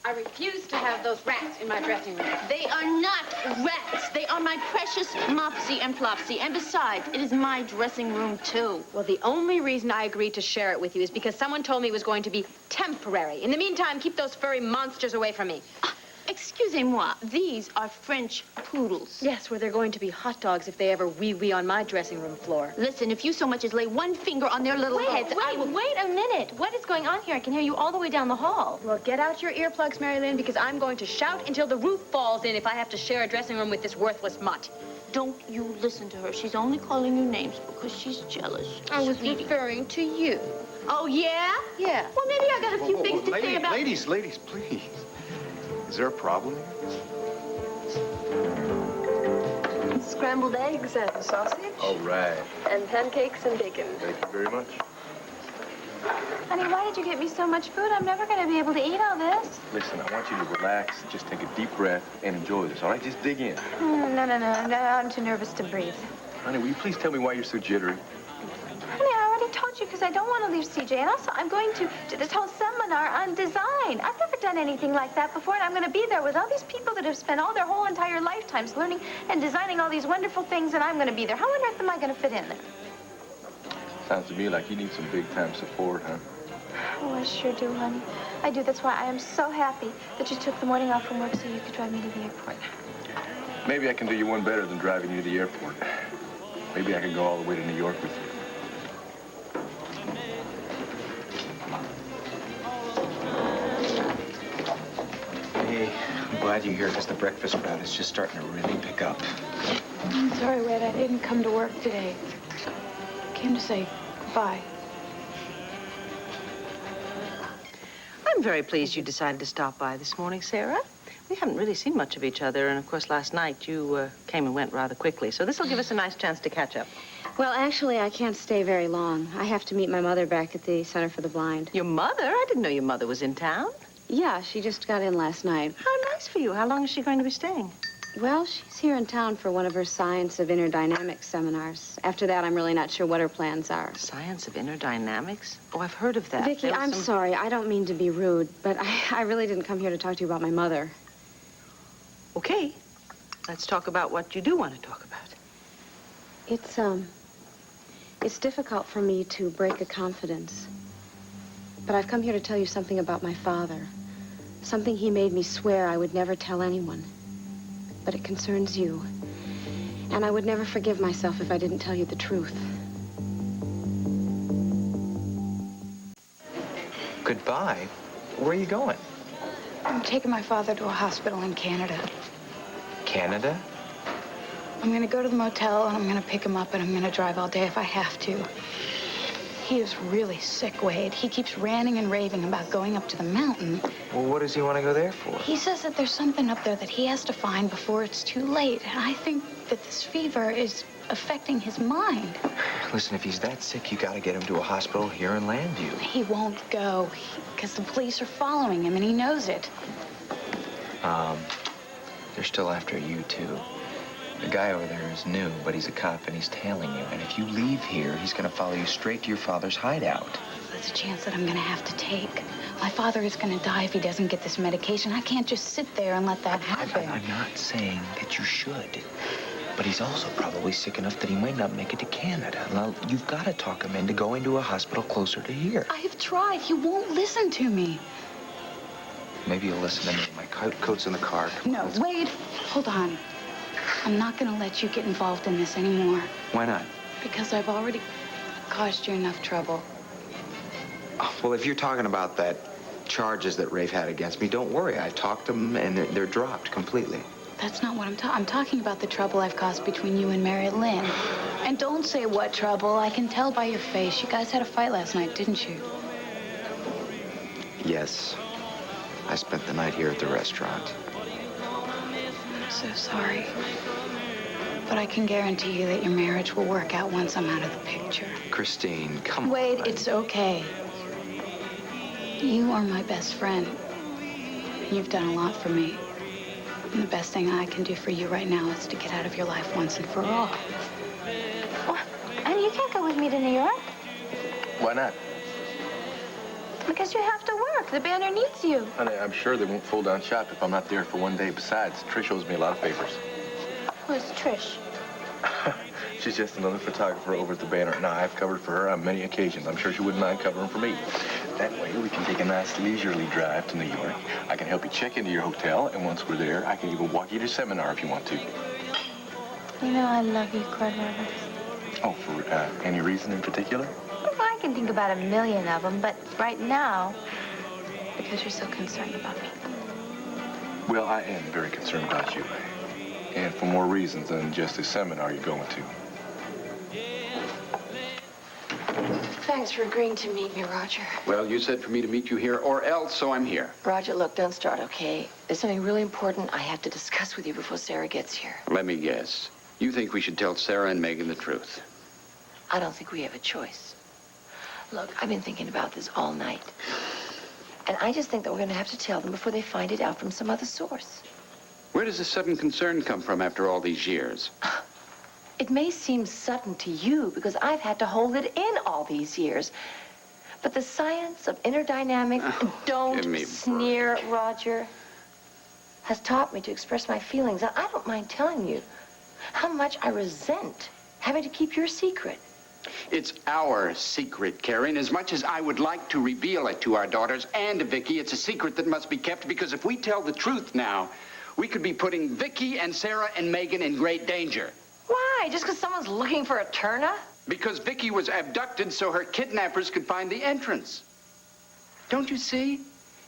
I refuse to have those rats in my dressing room. They are not rats. They are my precious Mopsy and Flopsy. And besides, it is my dressing room, too. Well, the only reason I agreed to share it with you is because someone told me it was going to be temporary. In the meantime, keep those furry monsters away from me. Excusez-moi, these are French poodles. Yes, where they're going to be hot dogs if they ever wee-wee on my dressing room floor. Listen, if you so much as lay one finger on their little heads, I will... Wait a minute. What is going on here? I can hear you all the way down the hall. Well, get out your earplugs, Mary Lynn, because I'm going to shout until the roof falls in if I have to share a dressing room with this worthless mutt. Don't you listen to her. She's only calling you names because she's jealous. I was referring to you. Oh, yeah? Yeah. Well, maybe I got a few things to say about... Ladies, please. Is there a problem? Scrambled eggs and sausage. All right. And pancakes and bacon. Thank you very much. Honey, why did you get me so much food? I'm never going to be able to eat all this. Listen, I want you to relax, just take a deep breath, and enjoy this, all right? Just dig in. No. I'm too nervous to breathe. Honey, will you please tell me why you're so jittery? Honey, I already told you because I don't want to leave CJ. And also, I'm going to this whole seminar on design. I've never done anything like that before, and I'm going to be there with all these people that have spent all their whole entire lifetimes learning and designing all these wonderful things, and I'm going to be there. How on earth am I going to fit in there? Sounds to me like you need some big-time support, huh? Oh, I sure do, honey. I do. That's why I am so happy that you took the morning off from work so you could drive me to the airport. Maybe I can do you one better than driving you to the airport. Maybe I can go all the way to New York with you. Hey, I'm glad you're here because the breakfast crowd is just starting to really pick up. I'm sorry, Red. I didn't come to work today. I came to say goodbye. I'm very pleased you decided to stop by this morning, Sarah. We haven't really seen much of each other, and of course, last night you came and went rather quickly, so this will give us a nice chance to catch up. Well, actually, I can't stay very long. I have to meet my mother back at the Center for the Blind. Your mother? I didn't know your mother was in town. Yeah, she just got in last night. How nice for you. How long is she going to be staying? Well, she's here in town for one of her Science of Inner Dynamics seminars. After that, I'm really not sure what her plans are. Science of Inner Dynamics? Oh, I've heard of that. Vicki, I'm sorry. I don't mean to be rude, but I really didn't come here to talk to you about my mother. Okay. Let's talk about what you do want to talk about. It's difficult for me to break a confidence. But I've come here to tell you something about my father. Something he made me swear I would never tell anyone. But it concerns you. And I would never forgive myself if I didn't tell you the truth. Goodbye? Where are you going? I'm taking my father to a hospital in Canada. Canada? I'm going to go to the motel, and I'm going to pick him up, and I'm going to drive all day if I have to. He is really sick, Wade. He keeps ranting and raving about going up to the mountain. Well, what does he want to go there for? He says that there's something up there that he has to find before it's too late. And I think that this fever is affecting his mind. Listen, if he's that sick, you got to get him to a hospital here in Landview. He won't go because the police are following him, and he knows it. They're still after you, too. The guy over there is new, but he's a cop, and he's tailing you. And if you leave here, he's going to follow you straight to your father's hideout. That's a chance that I'm going to have to take. My father is going to die if he doesn't get this medication. I can't just sit there and let that happen. I'm not saying that you should. But he's also probably sick enough that he might not make it to Canada. Now, you've got to talk him into going to a hospital closer to here. I have tried. He won't listen to me. Maybe you'll listen to me. My coat's in the car. No, Wade, hold on. I'm not going to let you get involved in this anymore. Why not? Because I've already caused you enough trouble. Oh, well, if you're talking about that charges that Rafe had against me, don't worry. I talked to them, and they're dropped completely. That's not what I'm talking about the trouble I've caused between you and Mary Lynn. And don't say what trouble. I can tell by your face. You guys had a fight last night, didn't you? Yes. I spent the night here at the restaurant. I'm so sorry. But I can guarantee you that your marriage will work out once I'm out of the picture. Christine, come on. Wade, it's okay. You are my best friend. You've done a lot for me. And the best thing I can do for you right now is to get out of your life once and for all. Well, and you can't go with me to New York Why not? because you have to work. The banner needs you. Honey, I'm sure they won't fold down shop if I'm not there for one day. Besides, Trish owes me a lot of favors. Who's Trish? She's just another photographer over at the banner. Now, I've covered for her on many occasions. I'm sure she wouldn't mind covering for me. That way, we can take a nice leisurely drive to New York. I can help you check into your hotel, and once we're there, I can even walk you to seminar if you want to. You know I love you, Cordova. Oh, for any reason in particular? Well, I can think about a million of them, but right now, because you're so concerned about me. Well, I am very concerned about you. And for more reasons than just a seminar you're going to. Thanks for agreeing to meet me, Roger. Well, you said for me to meet you here or else, so I'm here. Roger, look, don't start, okay? There's something really important I have to discuss with you before Sarah gets here. Let me guess. You think we should tell Sarah and Megan the truth? I don't think we have a choice. Look, I've been thinking about this all night. And I just think that we're going to have to tell them before they find it out from some other source. Where does this sudden concern come from after all these years? It may seem sudden to you because I've had to hold it in all these years. But the science of inner dynamics, don't sneer, Roger, has taught me to express my feelings. And I don't mind telling you how much I resent having to keep your secret. It's our secret, Karen. As much as I would like to reveal it to our daughters and to Vicky, it's a secret that must be kept because if we tell the truth now, we could be putting Vicky and Sarah and Megan in great danger. Why? Just because someone's looking for a turner? Because Vicky was abducted so her kidnappers could find the entrance. Don't you see?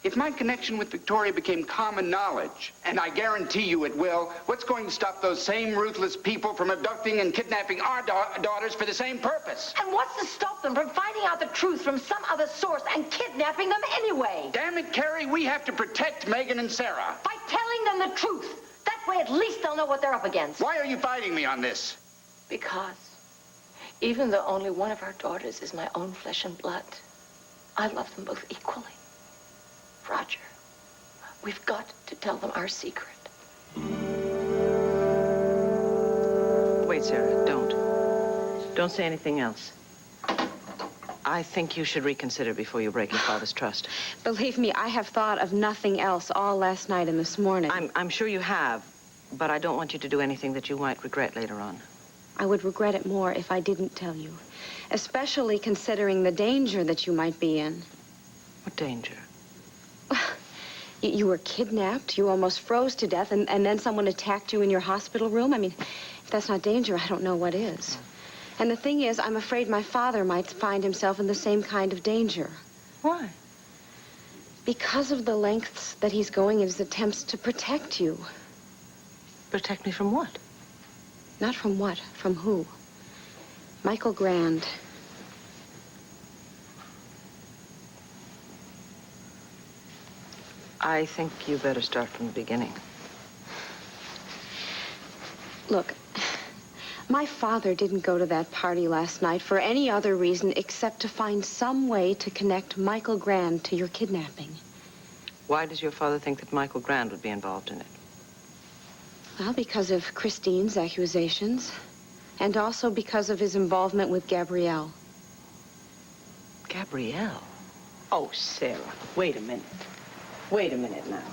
If my connection with Victoria became common knowledge, and I guarantee you it will, what's going to stop those same ruthless people from abducting and kidnapping our daughters for the same purpose? And what's to stop them from finding out the truth from some other source and kidnapping them anyway? Damn it, Carrie, we have to protect Megan and Sarah. By telling them the truth. That way, at least they'll know what they're up against. Why are you fighting me on this? Because even though only one of our daughters is my own flesh and blood, I love them both equally. Roger, we've got to tell them our secret. Wait, Sarah, don't. Don't say anything else. I think you should reconsider before you break your father's trust. Believe me, I have thought of nothing else all last night and this morning. I'm sure you have, but I don't want you to do anything that you might regret later on. I would regret it more if I didn't tell you, especially considering the danger that you might be in. What danger? You were kidnapped, you almost froze to death, and then someone attacked you in your hospital room. I mean, if that's not danger, I don't know what is. And the thing is, I'm afraid my father might find himself in the same kind of danger. Why? Because of the lengths that he's going in his attempts to protect you. Protect me from what? Not from what, from who? Michael Grand. I think you better start from the beginning. Look, my father didn't go to that party last night for any other reason except to find some way to connect Michael Grand to your kidnapping. Why does your father think that Michael Grand would be involved in it? Well, because of Christine's accusations, and also because of his involvement with Gabrielle. Gabrielle? Oh, Sarah, wait a minute. Wait a minute now.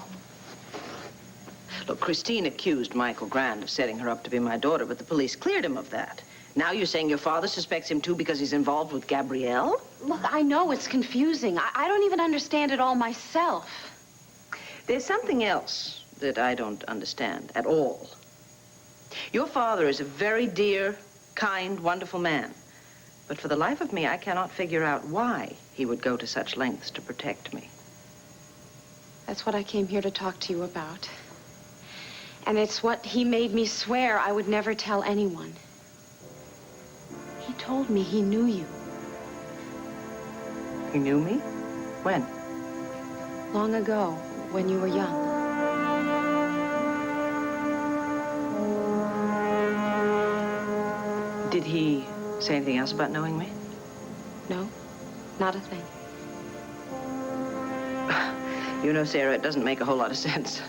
Look, Christine accused Michael Grand of setting her up to be my daughter, but the police cleared him of that. Now you're saying your father suspects him, too, because he's involved with Gabrielle? Look, I know it's confusing. I don't even understand it all myself. There's something else that I don't understand at all. Your father is a very dear, kind, wonderful man. But for the life of me, I cannot figure out why he would go to such lengths to protect me. That's what I came here to talk to you about. And it's what he made me swear I would never tell anyone. He told me he knew you. He knew me? When? Long ago, when you were young. Did he say anything else about knowing me? No, not a thing. You know, Sarah, it doesn't make a whole lot of sense.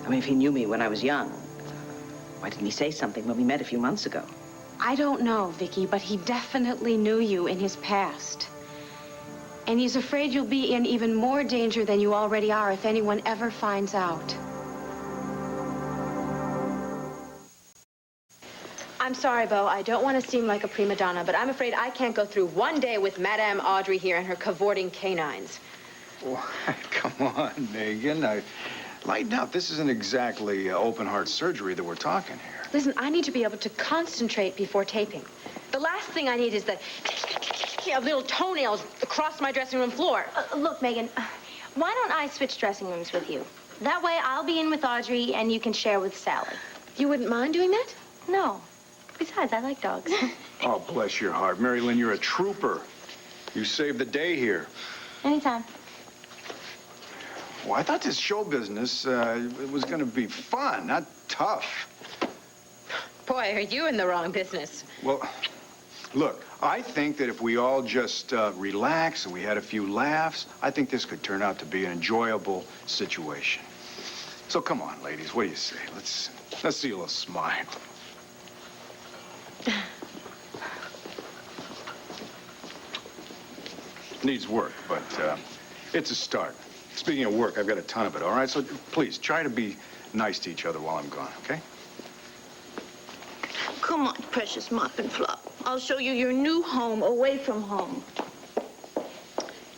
I mean, if he knew me when I was young, why didn't he say something when we met a few months ago? I don't know, Vicky, but he definitely knew you in his past. And he's afraid you'll be in even more danger than you already are if anyone ever finds out. I'm sorry, Beau. I don't want to seem like a prima donna, but I'm afraid I can't go through one day with Madame Audrey here and her cavorting canines. Why, come on, Megan. Lighten up. This isn't exactly open-heart surgery that we're talking here. Listen, I need to be able to concentrate before taping. The last thing I need is the of little toenails across my dressing room floor. Look, Megan, why don't I switch dressing rooms with you? That way I'll be in with Audrey and you can share with Sally. You wouldn't mind doing that? No. Besides, I like dogs. Oh, bless your heart. Mary Lynn, you're a trooper. You saved the day here. Anytime. Well, I thought this show business it was going to be fun, not tough. Boy, are you in the wrong business. Well, look, I think that if we all just relax and we had a few laughs, I think this could turn out to be an enjoyable situation. So come on, ladies, what do you say? Let's see a little smile. Needs work, but it's a start. Speaking of work, I've got a ton of it, all right? So please, try to be nice to each other while I'm gone, okay? Come on, precious Mop and Flop. I'll show you your new home away from home.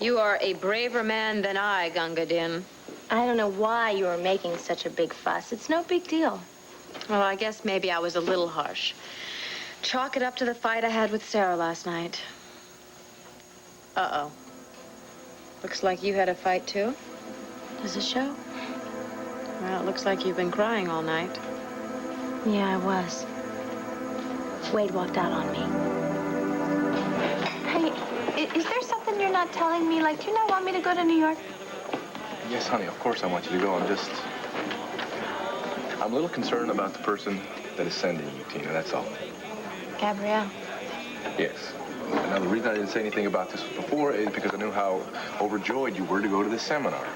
You are a braver man than I, Gunga Din. I don't know why you are making such a big fuss. It's no big deal. Well, I guess maybe I was a little harsh. Chalk it up to the fight I had with Sarah last night. Uh-oh. Looks like you had a fight, too. Does it show? Well, it looks like you've been crying all night. Yeah, I was. Wade walked out on me. Hey, is there something you're not telling me? Like, do you not want me to go to New York? Yes, honey, of course I want you to go. I'm a little concerned about the person that is sending you, Tina, that's all. Gabrielle. Yes. Now, the reason I didn't say anything about this before is because I knew how overjoyed you were to go to this seminar.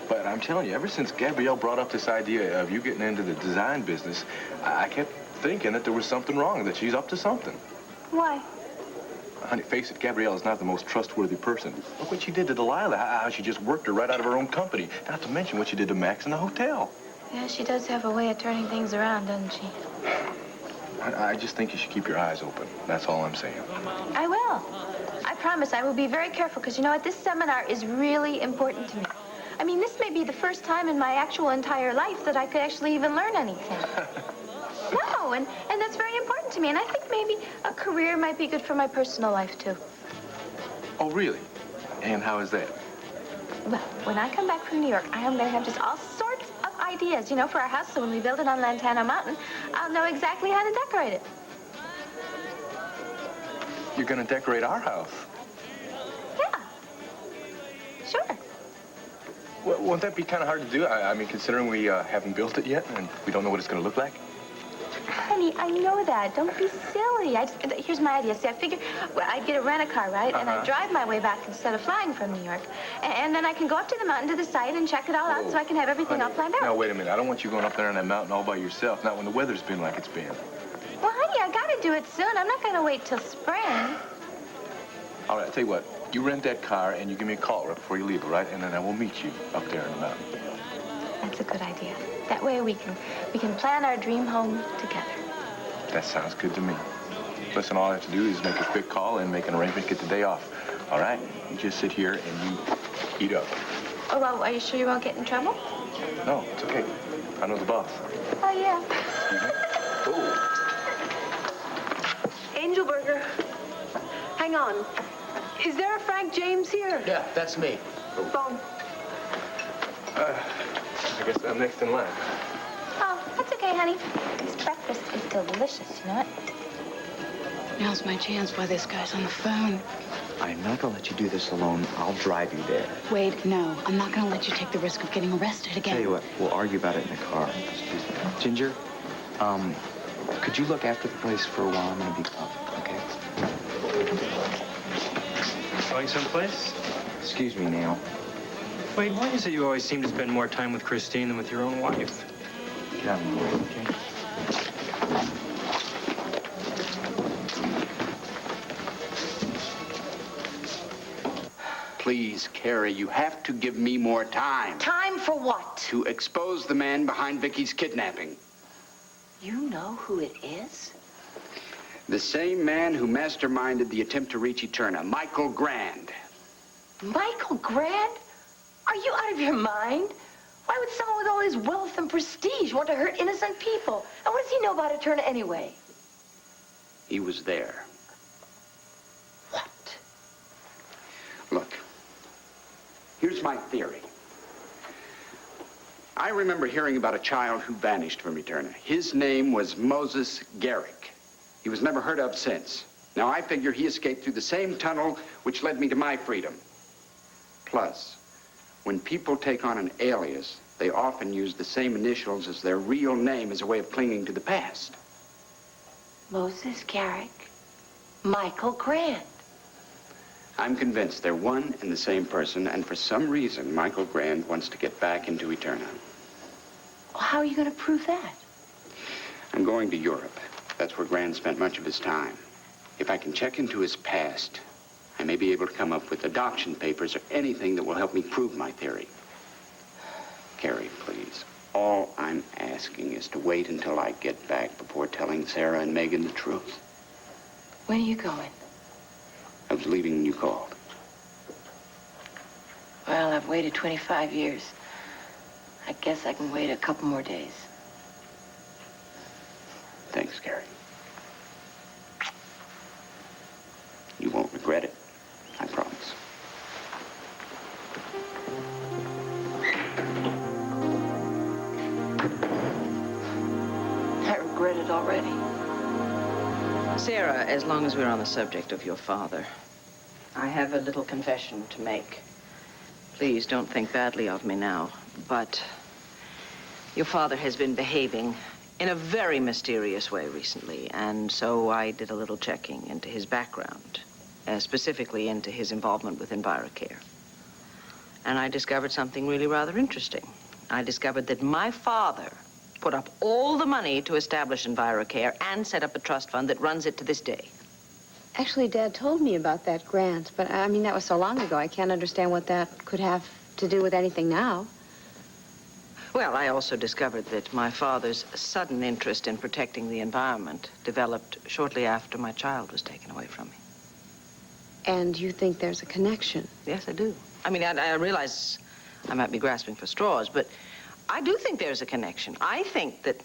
But I'm telling you, ever since Gabrielle brought up this idea of you getting into the design business, I kept thinking that there was something wrong, that she's up to something. Why? Honey, face it, Gabrielle is not the most trustworthy person. Look what she did to Delilah, how she just worked her right out of her own company. Not to mention what she did to Max in the hotel. Yeah, she does have a way of turning things around, doesn't she? I just think you should keep your eyes open. That's all I'm saying. I will. I promise I will be very careful, because you know what? This seminar is really important to me. I mean, this may be the first time in my actual entire life that I could actually even learn anything. No, and that's very important to me. And I think maybe a career might be good for my personal life, too. Oh, really? And how is that? Well, when I come back from New York, I am going to have just all sorts of ideas, you know, for our house. So when we build it on Lantana Mountain, I'll know exactly how to decorate it. You're going to decorate our house? Yeah. Sure. Well, won't that be kind of hard to do? I mean, considering we haven't built it yet and we don't know what it's going to look like? Honey, I know that. Don't be silly. Here's my idea. See, I figured I'd get a rent-a-car, right? And I'd drive my way back instead of flying from New York. And then I can go up to the mountain to the site and check it all out so I can have everything all planned out. Now, wait a minute. I don't want you going up there on that mountain all by yourself, not when the weather's been like it's been. Well, honey, I gotta do it soon. I'm not gonna wait till spring. All right, I'll tell you what. You rent that car and you give me a call right before you leave, all right? And then I will meet you up there in the mountain. That's a good idea. That way we can plan our dream home together. That sounds good to me. Listen, all I have to do is make a quick call and make an arrangement to get the day off. All right? You just sit here and you eat up. Oh, well, are you sure you won't get in trouble? No, it's okay. I know the boss. Oh, yeah. Angel Burger. Hang on. Is there a Frank James here? Yeah, that's me. Phone. I guess I'm next in line. Oh, that's okay, honey. This breakfast is delicious, you know what? Now's my chance while this guy's on the phone. I'm not gonna let you do this alone. I'll drive you there. Wade, no. I'm not gonna let you take the risk of getting arrested again. Tell you what, we'll argue about it in the car. Ginger, could you look after the place for a while? I'm gonna be up, okay? Going someplace? Excuse me now. Wait, why is it you always seem to spend more time with Christine than with your own wife? Get out of the way, okay? Please, Carrie, you have to give me more time. Time for what? To expose the man behind Vicky's kidnapping. You know who it is? The same man who masterminded the attempt to reach Eterna, Michael Grand. Michael Grand? Are you out of your mind? Why would someone with all his wealth and prestige want to hurt innocent people? And what does he know about Eterna anyway? He was there. What? Look, here's my theory. I remember hearing about a child who vanished from Eterna. His name was Moses Garrick. He was never heard of since. Now, I figure he escaped through the same tunnel which led me to my freedom. Plus, when people take on an alias, they often use the same initials as their real name as a way of clinging to the past. Moses Garrick, Michael Grand. I'm convinced they're one and the same person, and for some reason, Michael Grand wants to get back into Eterna. Well, how are you going to prove that? I'm going to Europe. That's where Grand spent much of his time. If I can check into his past, I may be able to come up with adoption papers or anything that will help me prove my theory. Carrie, please. All I'm asking is to wait until I get back before telling Sarah and Megan the truth. When are you going? I was leaving when you called. Well, I've waited 25 years. I guess I can wait a couple more days. Thanks, Carrie. You won't regret it. I promise. I regret it already. Sarah, as long as we're on the subject of your father, I have a little confession to make. Please don't think badly of me now, but your father has been behaving in a very mysterious way recently, and so I did a little checking into his background, specifically into his involvement with EnviroCare. And I discovered something really rather interesting. I discovered that my father put up all the money to establish EnviroCare and set up a trust fund that runs it to this day. Actually, Dad told me about that grant, but I mean, that was so long ago. I can't understand what that could have to do with anything now. Well, I also discovered that my father's sudden interest in protecting the environment developed shortly after my child was taken away from me. And you think there's a connection? Yes, I do. I mean, I realize I might be grasping for straws, but I do think there's a connection. I think that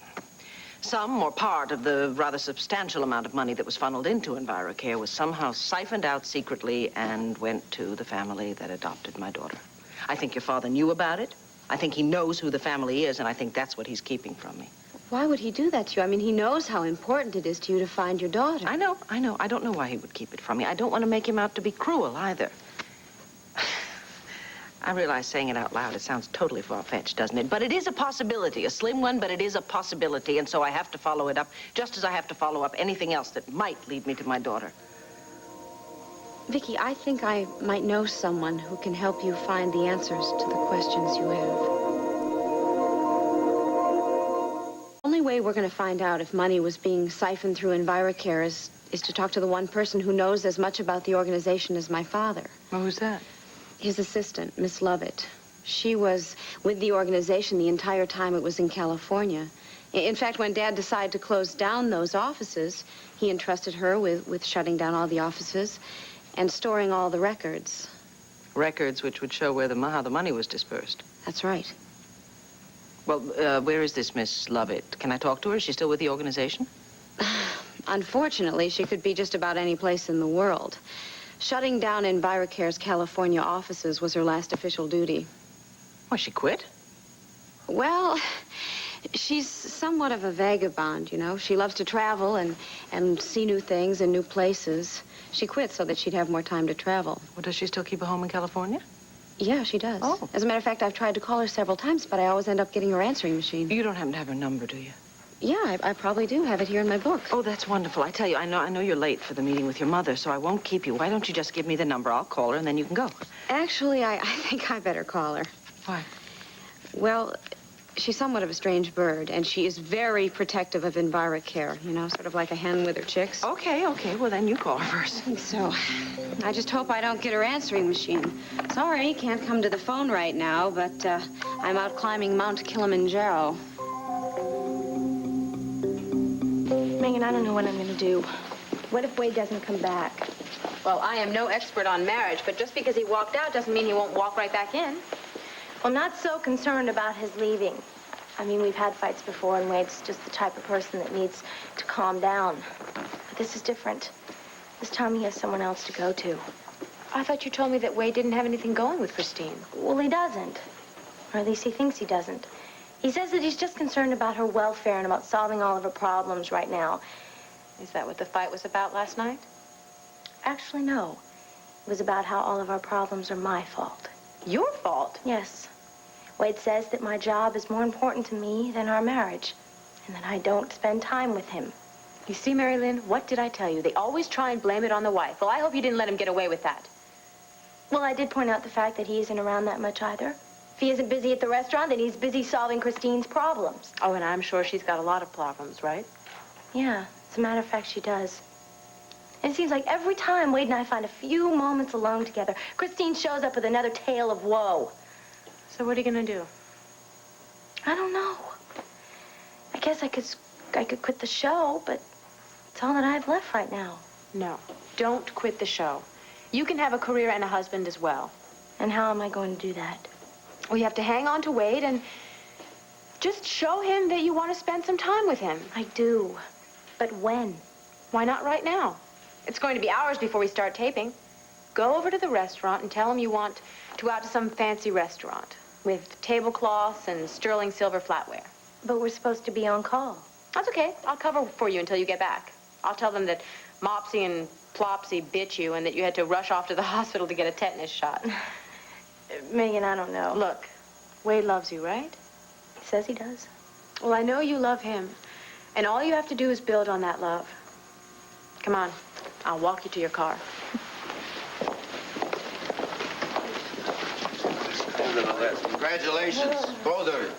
some or part of the rather substantial amount of money that was funneled into EnviroCare was somehow siphoned out secretly and went to the family that adopted my daughter. I think your father knew about it. I think he knows who the family is, and I think that's what he's keeping from me. Why would he do that to you? I mean, he knows how important it is to you to find your daughter. I know. I don't know why he would keep it from me. I don't want to make him out to be cruel either. I realize saying it out loud, it sounds totally far-fetched, doesn't it? But it is a possibility, a slim one, but it is a possibility, and so I have to follow it up, just as I have to follow up anything else that might lead me to my daughter. Vicky, I think I might know someone who can help you find the answers to the questions you have. The only way we're going to find out if money was being siphoned through EnviroCare is to talk to the one person who knows as much about the organization as my father. Well, who's that? His assistant, Miss Lovett. She was with the organization the entire time it was in California. In fact, when Dad decided to close down those offices, he entrusted her with shutting down all the offices and storing all the records. Records which would show where how the money was dispersed. That's right. Well, where is this Miss Lovett? Can I talk to her? Is she still with the organization? Unfortunately, she could be just about any place in the world. Shutting down EnviroCare's California offices was her last official duty. Why, she quit? Well, she's somewhat of a vagabond, you know. She loves to travel and see new things and new places. She quit so that she'd have more time to travel. Well, does she still keep a home in California? Yeah, she does. Oh. As a matter of fact, I've tried to call her several times, but I always end up getting her answering machine. You don't happen to have her number, do you? Yeah, I probably do have it here in my book. Oh, that's wonderful. I tell you, I know you're late for the meeting with your mother, so I won't keep you. Why don't you just give me the number? I'll call her, and then you can go. Actually, I think I better call her. Why? Well, She's somewhat of a strange bird, and she is very protective of EnviroCare, you know, sort of like a hen with her chicks. Okay. Well, then you call her first. I think so. I just hope I don't get her answering machine. Sorry, can't come to the phone right now, but I'm out climbing Mount Kilimanjaro. Megan, I don't know what I'm going to do. What if Wade doesn't come back? Well, I am no expert on marriage, but just because he walked out doesn't mean he won't walk right back in. Well, I'm not so concerned about his leaving. I mean, we've had fights before, and Wade's just the type of person that needs to calm down. But this is different. This time he has someone else to go to. I thought you told me that Wade didn't have anything going with Christine. Well, he doesn't. Or at least he thinks he doesn't. He says that he's just concerned about her welfare and about solving all of her problems right now. Is that what the fight was about last night? Actually, no. It was about how all of our problems are my fault. Your fault? Yes. Wade says that my job is more important to me than our marriage, and that I don't spend time with him. You see, Mary Lynn, what did I tell you? They always try and blame it on the wife. Well, I hope you didn't let him get away with that. Well, I did point out the fact that he isn't around that much either. If he isn't busy at the restaurant, then he's busy solving Christine's problems. Oh, and I'm sure she's got a lot of problems, right? Yeah, as a matter of fact, she does. And it seems like every time Wade and I find a few moments alone together, Christine shows up with another tale of woe. So what are you gonna do? I don't know. I guess I could quit the show, but it's all that I have left right now. No, don't quit the show. You can have a career and a husband as well. And how am I going to do that? Well, you have to hang on to Wade and just show him that you want to spend some time with him. I do. But when? Why not right now? It's going to be hours before we start taping. Go over to the restaurant and tell him you want to go out to some fancy restaurant with tablecloths and sterling silver flatware. But we're supposed to be on call. That's okay. I'll cover for you until you get back. I'll tell them that Mopsy and Plopsy bit you and that you had to rush off to the hospital to get a tetanus shot. Megan, I don't know. Look, Wade loves you, right? He says he does. Well, I know you love him. And all you have to do is build on that love. Come on. I'll walk you to your car. Congratulations, both of you.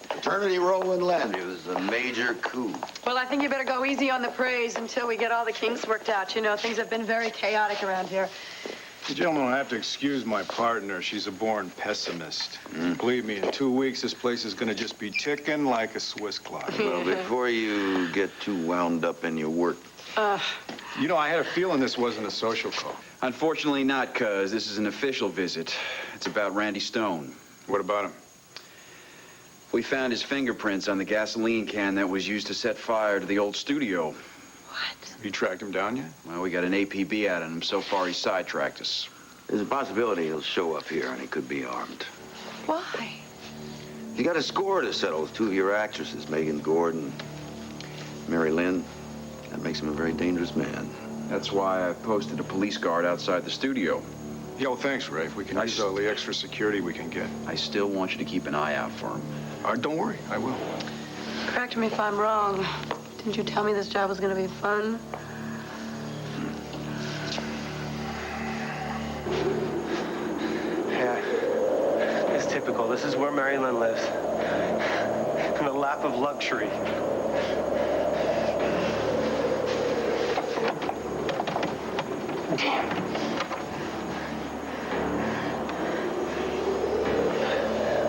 Paternity role in land. It was a major coup. Well, I think you better go easy on the praise until we get all the kinks worked out. You know, things have been very chaotic around here. You gentlemen will have to excuse my partner. She's a born pessimist. Believe me, in 2 weeks, this place is going to just be ticking like a Swiss clock. Well, before you get too wound up in your work. You know, I had a feeling this wasn't a social call. Unfortunately not, cuz this is an official visit. It's about Randy Stone. What about him? We found his fingerprints on the gasoline can that was used to set fire to the old studio. What? You tracked him down yet? Well, we got an APB out on him. So far, he's sidetracked us. There's a possibility he'll show up here and he could be armed. Why? You got a score to settle with 2 of your actresses, Megan Gordon, Mary Lynn. That makes him a very dangerous man. That's why I posted a police guard outside the studio. Yo, thanks, Rafe. We can use all the extra security we can get. I still want you to keep an eye out for him. Don't worry, I will. Correct me if I'm wrong. Didn't you tell me this job was going to be fun? Yeah, it's typical. This is where Mary Lynn lives. In the lap of luxury.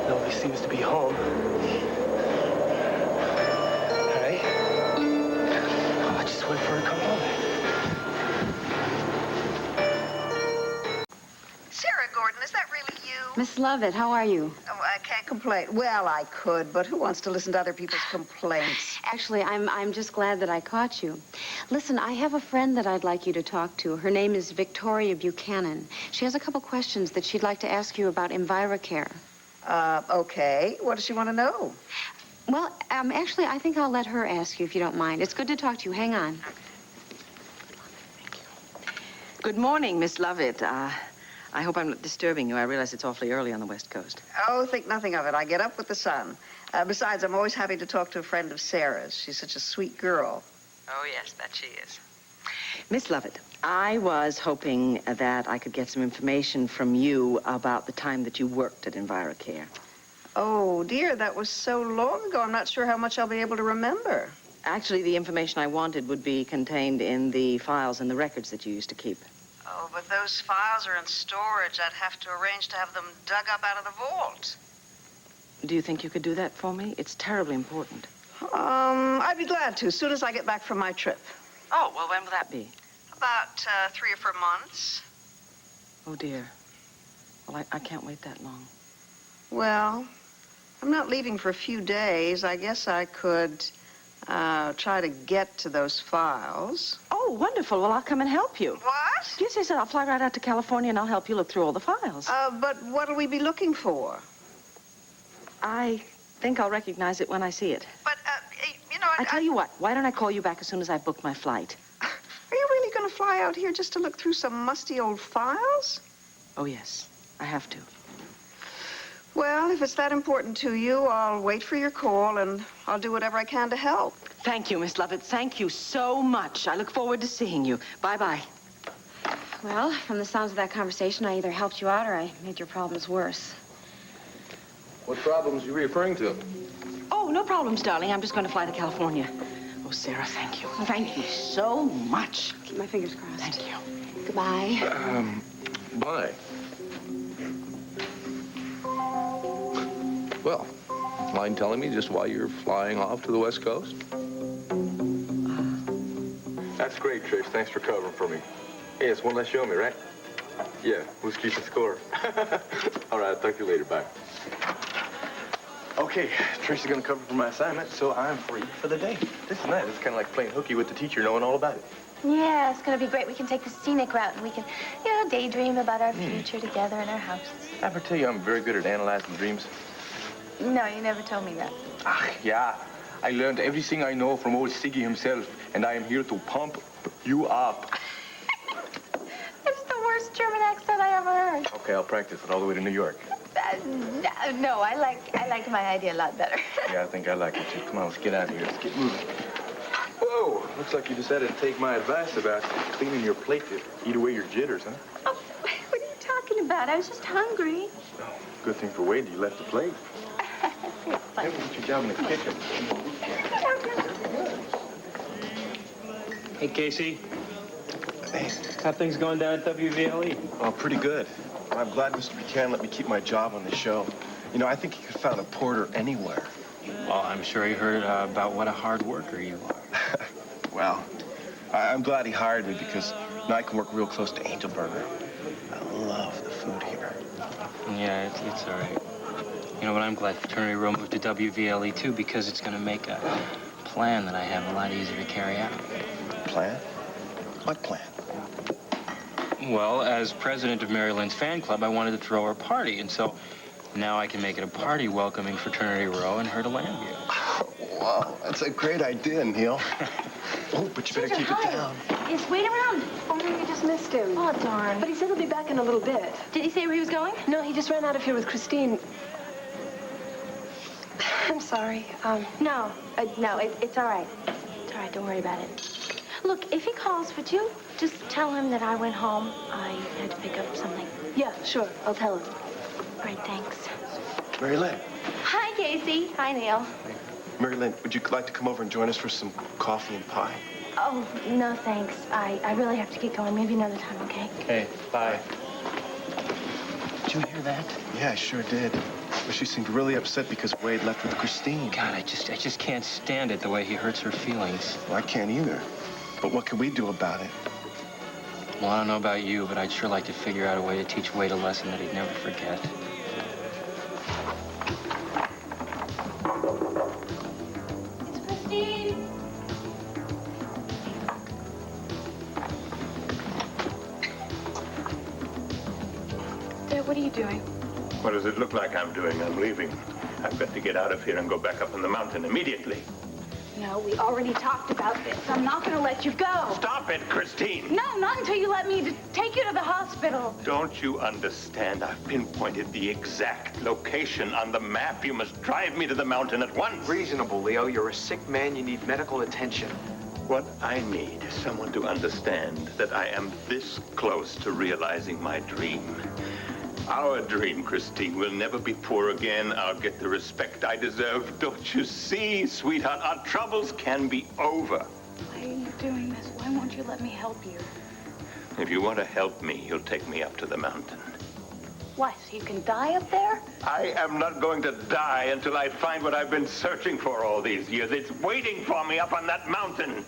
Nobody seems to be home. All right. Oh, I just wait for her to come home. Sarah Gordon, is that really you? Miss Lovett, how are you? Oh, I can't complain. Well, I could, but who wants to listen to other people's complaints? Actually, I'm just glad that I caught you. Listen, I have a friend that I'd like you to talk to. Her name is Victoria Buchanan. She has a couple questions that she'd like to ask you about EnviroCare. Okay. What does she want to know? Well, actually, I think I'll let her ask you if you don't mind. It's good to talk to you. Hang on. Good morning, Miss Lovett. I hope I'm not disturbing you. I realize it's awfully early on the West Coast. Oh, think nothing of it. I get up with the sun. Besides, I'm always happy to talk to a friend of Sarah's. She's such a sweet girl. Oh, yes, that she is. Miss Lovett, I was hoping that I could get some information from you about the time that you worked at EnviroCare. Oh, dear, that was so long ago. I'm not sure how much I'll be able to remember. Actually, the information I wanted would be contained in the files and the records that you used to keep. Oh, but those files are in storage. I'd have to arrange to have them dug up out of the vault. Do you think you could do that for me? It's terribly important. I'd be glad to, as soon as I get back from my trip. Oh, well, when will that be? About 3 or 4 months. Oh, dear. Well, I can't wait that long. Well, I'm not leaving for a few days. I guess I could try to get to those files. Oh, wonderful. Well, I'll come and help you. What? Yes, I'll fly right out to California and I'll help you look through all the files. But what'll we be looking for? I think I'll recognize it when I see it. But, you know, I tell you what, why don't I call you back as soon as I book my flight? Are you really going to fly out here just to look through some musty old files? Oh, yes. I have to. Well, if it's that important to you, I'll wait for your call, and I'll do whatever I can to help. Thank you, Miss Lovett. Thank you so much. I look forward to seeing you. Bye-bye. Well, from the sounds of that conversation, I either helped you out or I made your problems worse. What problems are you referring to? Oh, no problems, darling. I'm just going to fly to California. Oh, Sarah, thank you. Thank you so much. Keep my fingers crossed. Thank you. Goodbye. Bye. Well, mind telling me just why you're flying off to the West Coast? That's great, Trish. Thanks for covering for me. Hey, it's one less show me, right? Yeah, who's keeping score? All right, I'll talk to you later. Bye. Okay, Trish is going to cover for my assignment, so I'm free for the day. This is nice. It's kind of like playing hooky with the teacher, knowing all about it. Yeah, it's going to be great. We can take the scenic route and we can, you know, daydream about our future together in our house. I ever tell you I'm very good at analyzing dreams? No, you never told me that. Yeah. I learned everything I know from old Siggy himself, and I am here to pump you up. It's the worst German accent I ever heard. Okay, I'll practice it all the way to New York. No, I like my idea a lot better. Yeah, I think I like it too. Come on, let's get out of here. Let's get moving. Whoa, looks like you decided to take my advice about cleaning your plate to eat away your jitters, huh? Oh, what are you talking about? I was just hungry. Oh, good thing for Wade you left the plate. Maybe get your job in the kitchen. Hey, Casey. Hey. How things going down at WVLE? Oh, pretty good. I'm glad Mr. Buchanan let me keep my job on the show. You know, I think he could have found a porter anywhere. Well, I'm sure he heard about what a hard worker you are. Well, I'm glad he hired me because now I can work real close to Angelberger. I love the food here. Yeah, it's all right. You know what? I'm glad Fraternity Row moved to WVLE, too, because it's going to make a plan that I have a lot easier to carry out. Plan? What plan? Well, as president of Mary Lynn's fan club, I wanted to throw her a party, and so now I can make it a party welcoming Fraternity Row and her to Lambview. Oh, wow, that's a great idea, Neil. Oh, but you better keep it down. Yes, wait around. Oh, no, you just missed him. Oh, darn. But he said he'll be back in a little bit. Did he say where he was going? No, he just ran out of here with Christine. I'm sorry. No, it's all right. It's all right, don't worry about it. Look, if he calls for you, just tell him that I went home. I had to pick up something. Yeah, sure. I'll tell him. Great, thanks. Mary Lynn. Hi, Casey. Hi, Neil. Mary Lynn, would you like to come over and join us for some coffee and pie? Oh, no, thanks. I really have to get going. Maybe another time, okay? Okay, bye. Did you hear that? Yeah, I sure did. But she seemed really upset because Wade left with Christine. God, I just can't stand it, the way he hurts her feelings. Well, I can't either. But what can we do about it? Well, I don't know about you, but I'd sure like to figure out a way to teach Wade a lesson that he'd never forget. It's Christine. Dad, what are you doing? What does it look like I'm doing? I'm leaving. I've got to get out of here and go back up on the mountain immediately. No, we already talked about this. I'm not going to let you go. Stop it, Christine! No, not until you let me take you to the hospital. Don't you understand? I've pinpointed the exact location on the map. You must drive me to the mountain at once. Reasonable, Leo. You're a sick man. You need medical attention. What I need is someone to understand that I am this close to realizing my dream. Our dream, Christine. We'll never be poor again. I'll get the respect I deserve. Don't you see, sweetheart? Our troubles can be over. Why are you doing this? Why won't you let me help you? If you want to help me, you'll take me up to the mountain. What, so you can die up there? I am not going to die until I find what I've been searching for all these years. It's waiting for me up on that mountain.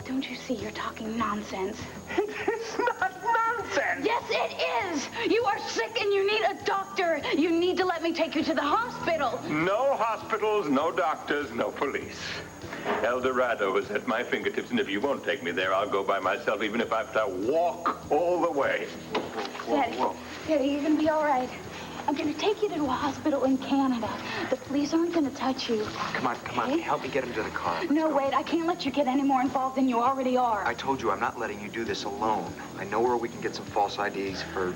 Don't you see you're talking nonsense? It's not nonsense. Yes, it is. You are sick and you need a doctor. You need to let me take you to the hospital. No hospitals, no doctors, no police. El Dorado is at my fingertips, and if you won't take me there, I'll go by myself, even if I have to walk all the way. Daddy, you're gonna be all right. I'm gonna take you to a hospital in Canada. The police aren't gonna touch you. Come on, come on. Help me get him to the car. No, wait, I can't let you get any more involved than you already are. I told you I'm not letting you do this alone. I know where we can get some false IDs for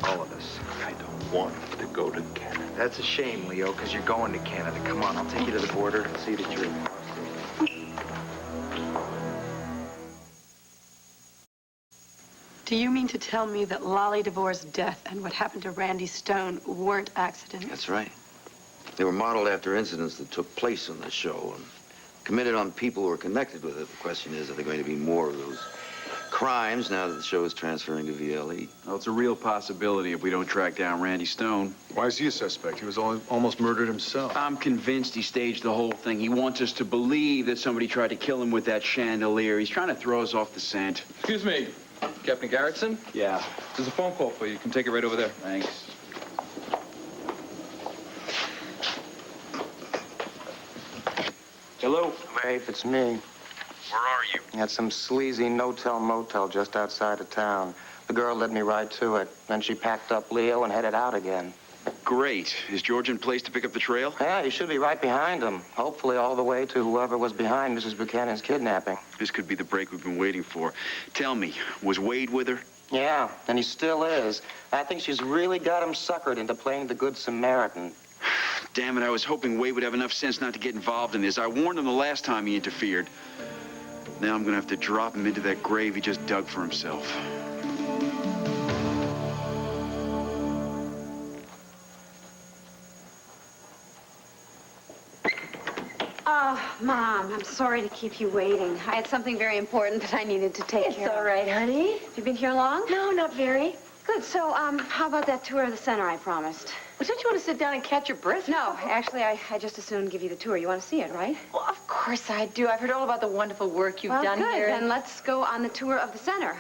all of us. I don't want to go to Canada. That's a shame, Leo, because you're going to Canada. Come on, I'll take you to the border and see that you're... Do you mean to tell me that Lolly DeVore's death and what happened to Randy Stone weren't accidents? That's right. They were modeled after incidents that took place on the show and committed on people who are connected with it. The question is, are there going to be more of those crimes now that the show is transferring to VLE? Well, it's a real possibility if we don't track down Randy Stone. Why is he a suspect? He was almost murdered himself. I'm convinced he staged the whole thing. He wants us to believe that somebody tried to kill him with that chandelier. He's trying to throw us off the scent. Excuse me, Captain Garrettson? Yeah. There's a phone call for you. You can take it right over there. Thanks. Hello? Rafe, it's me. Where are you? At some sleazy no-tell-motel just outside of town. The girl led me right to it. Then she packed up Leo and headed out again. Great. Is George in place to pick up the trail? Yeah, he should be right behind him. Hopefully all the way to whoever was behind Mrs. Buchanan's kidnapping. This could be the break we've been waiting for. Tell me, was Wade with her? Yeah, and he still is. I think she's really got him suckered into playing the Good Samaritan. Damn it, I was hoping Wade would have enough sense not to get involved in this. I warned him the last time he interfered. Now I'm gonna have to drop him into that grave he just dug for himself. Oh, Mom, I'm sorry to keep you waiting. I had something very important that I needed to take care of. It's all right, honey. You been here long? No, not very. Good. So, how about that tour of the center I promised? Well, don't you want to sit down and catch your breath? No, actually, I just as soon give you the tour. You want to see it, right? Well, of course I do. I've heard all about the wonderful work you've Well, done good. here. Then let's go on the tour of the center.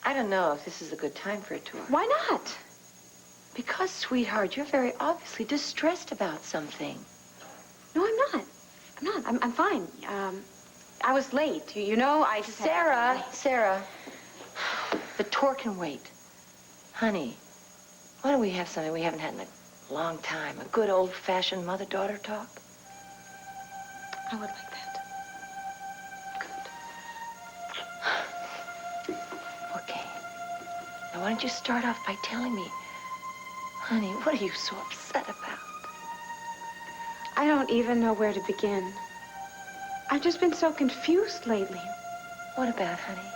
I don't know if this is a good time for a tour. Why not? Because, sweetheart, you're very obviously distressed about something. No, I'm not. I'm fine. I was late. You know, I just Sarah, the tour can wait. Honey, why don't we have something we haven't had in a long time? A good old-fashioned mother-daughter talk? I would like that. Okay. Now, why don't you start off by telling me, honey, what are you so upset about? I don't even know where to begin. I've just been so confused lately. What about, honey?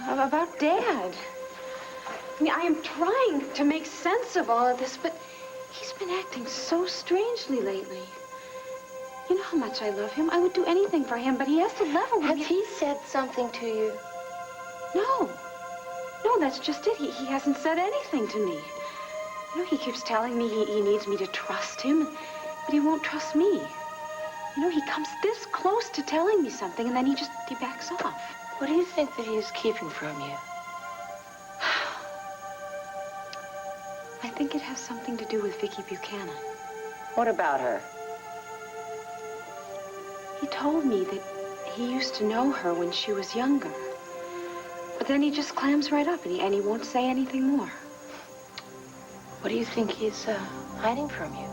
About Dad. I mean, I am trying to make sense of all of this, but he's been acting so strangely lately. You know how much I love him. I would do anything for him, but he has to level with me. Has he said something to you? No. No, that's just it. He hasn't said anything to me. You know, he keeps telling me he needs me to trust him, but he won't trust me. You know, he comes this close to telling me something, and then he backs off. What do you think that he is keeping from you? I think it has something to do with Vicky Buchanan. What about her? He told me that he used to know her when she was younger. But then he just clams right up, and he won't say anything more. What do you think he's hiding from you?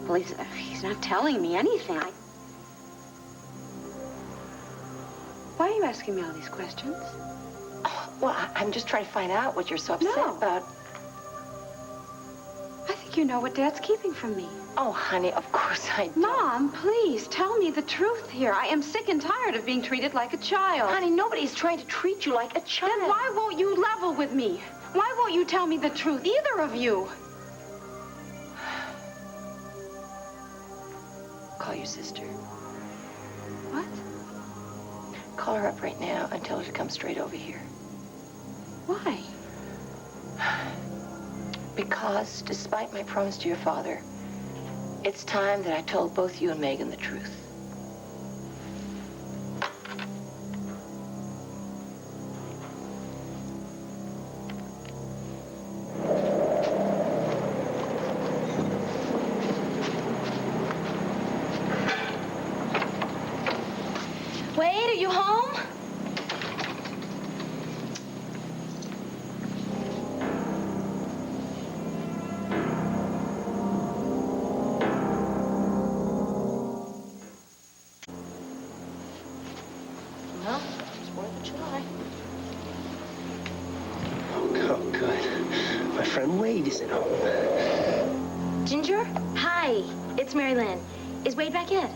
Well, he's not telling me anything. Why are you asking me all these questions? Oh, well, I'm just trying to find out what you're so upset about. I think you know what Dad's keeping from me. Oh, honey, of course I do. Mom, please, tell me the truth here. I am sick and tired of being treated like a child. Honey, nobody's trying to treat you like a child. Then why won't you level with me? Why won't you tell me the truth, either of you? Call your sister. What? Call her up right now and tell her to come straight over here. Why? Because, despite my promise to your father, it's time that I told both you and Megan the truth. Wade, are you home? Well, it's worth a try. Oh, good. My friend Wade isn't home. Ginger? Hi, it's Mary Lynn. Is Wade back yet?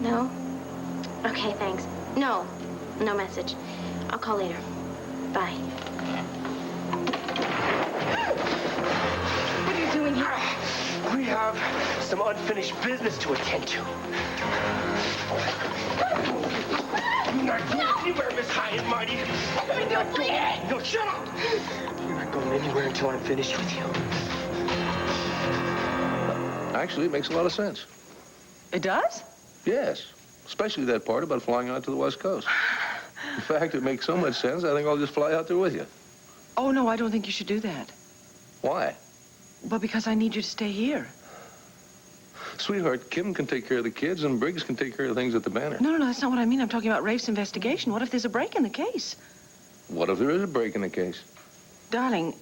No? Okay, thanks. No message. I'll call later. Bye. What are you doing here? We have some unfinished business to attend to. You're not going anywhere, Miss High and Mighty. You're not going. No, shut up. You're not going anywhere until I'm finished with you. Actually, it makes a lot of sense. It does? Yes, especially that part about flying out to the West Coast. In fact, it makes so much sense, I think I'll just fly out there with you. Oh, no, I don't think you should do that. Why? Well, because I need you to stay here. Sweetheart, Kim can take care of the kids and Briggs can take care of things at the Banner. No, that's not what I mean. I'm talking about Rafe's investigation. What if there's a break in the case? What if there is a break in the case? Darling,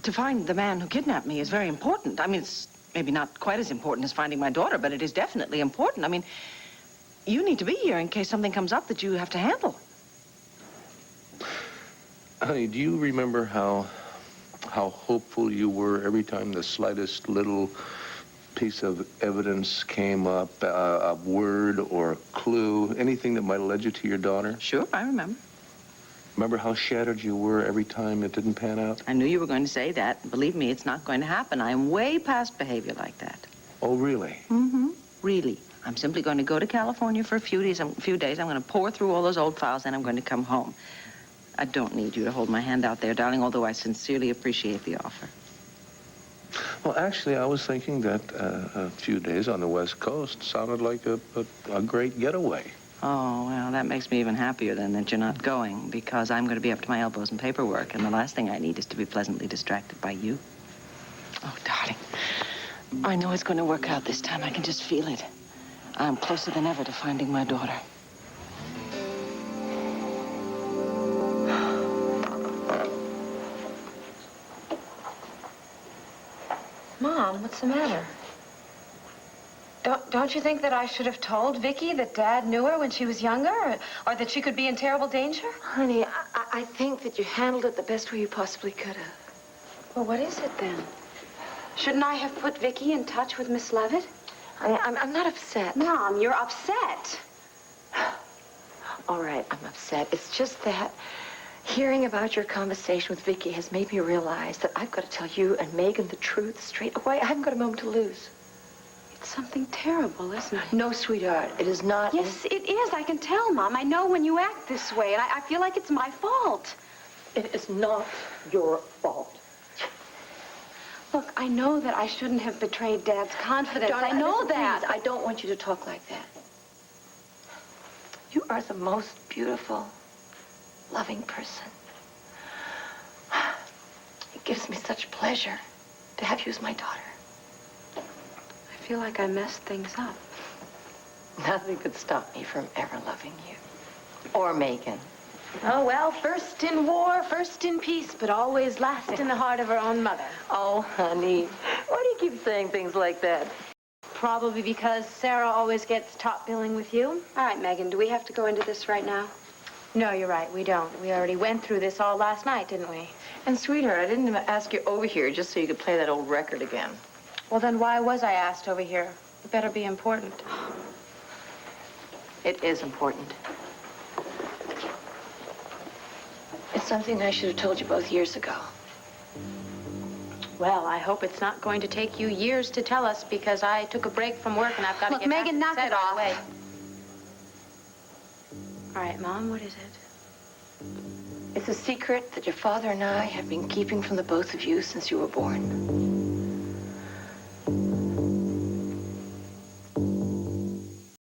to find the man who kidnapped me is very important. I mean, it's maybe not quite as important as finding my daughter, but it is definitely important. I mean, you need to be here in case something comes up that you have to handle. Honey, do you remember how hopeful you were every time the slightest little piece of evidence came up, a word or a clue, anything that might have led you to your daughter? Sure, I remember. Remember how shattered you were every time it didn't pan out? I knew you were going to say that. Believe me, it's not going to happen. I am way past behavior like that. Oh, really? Mm-hmm. Really. I'm simply going to go to California for a few days. I'm going to pour through all those old files, and I'm going to come home. I don't need you to hold my hand out there, darling, although I sincerely appreciate the offer. Well, actually, I was thinking that a few days on the West Coast sounded like a great getaway. Oh, well, that makes me even happier then that you're not going, because I'm going to be up to my elbows in paperwork, and the last thing I need is to be pleasantly distracted by you. Oh, darling, I know it's going to work out this time. I can just feel it. I'm closer than ever to finding my daughter. Mom, what's the matter? Don't you think that I should have told Vicky that Dad knew her when she was younger? Or that she could be in terrible danger? Honey, I think that you handled it the best way you possibly could have. Well, what is it then? Shouldn't I have put Vicky in touch with Miss Levitt? I'm not upset. Mom, you're upset. All right, I'm upset. It's just that hearing about your conversation with Vicky has made me realize that I've got to tell you and Megan the truth straight away. I haven't got a moment to lose. It's something terrible, isn't it? No, sweetheart, it is not. Yes, it is. I can tell, Mom. I know when you act this way, and I feel like it's my fault. It is not your fault. Look, I know that I shouldn't have betrayed Dad's confidence. Darling, I know listen, that. Please, I don't want you to talk like that. You are the most beautiful, loving person. It gives me such pleasure to have you as my daughter. I feel like I messed things up. Nothing could stop me from ever loving you. Or Megan. Oh, well, first in war, first in peace, but always last in the heart of her own mother. Oh, honey, why do you keep saying things like that? Probably because Sarah always gets top billing with you. All right, Megan, do we have to go into this right now? No, you're right, we don't. We already went through this all last night, didn't we? And, sweetheart, I didn't ask you over here just so you could play that old record again. Well, then why was I asked over here? It better be important. It is important. something I should have told you both years ago. Well, I hope it's not going to take you years to tell us because I took a break from work and I've got to get Megan, knock it off. Away. All right, Mom, what is it? It's a secret that your father and I have been keeping from the both of you since you were born.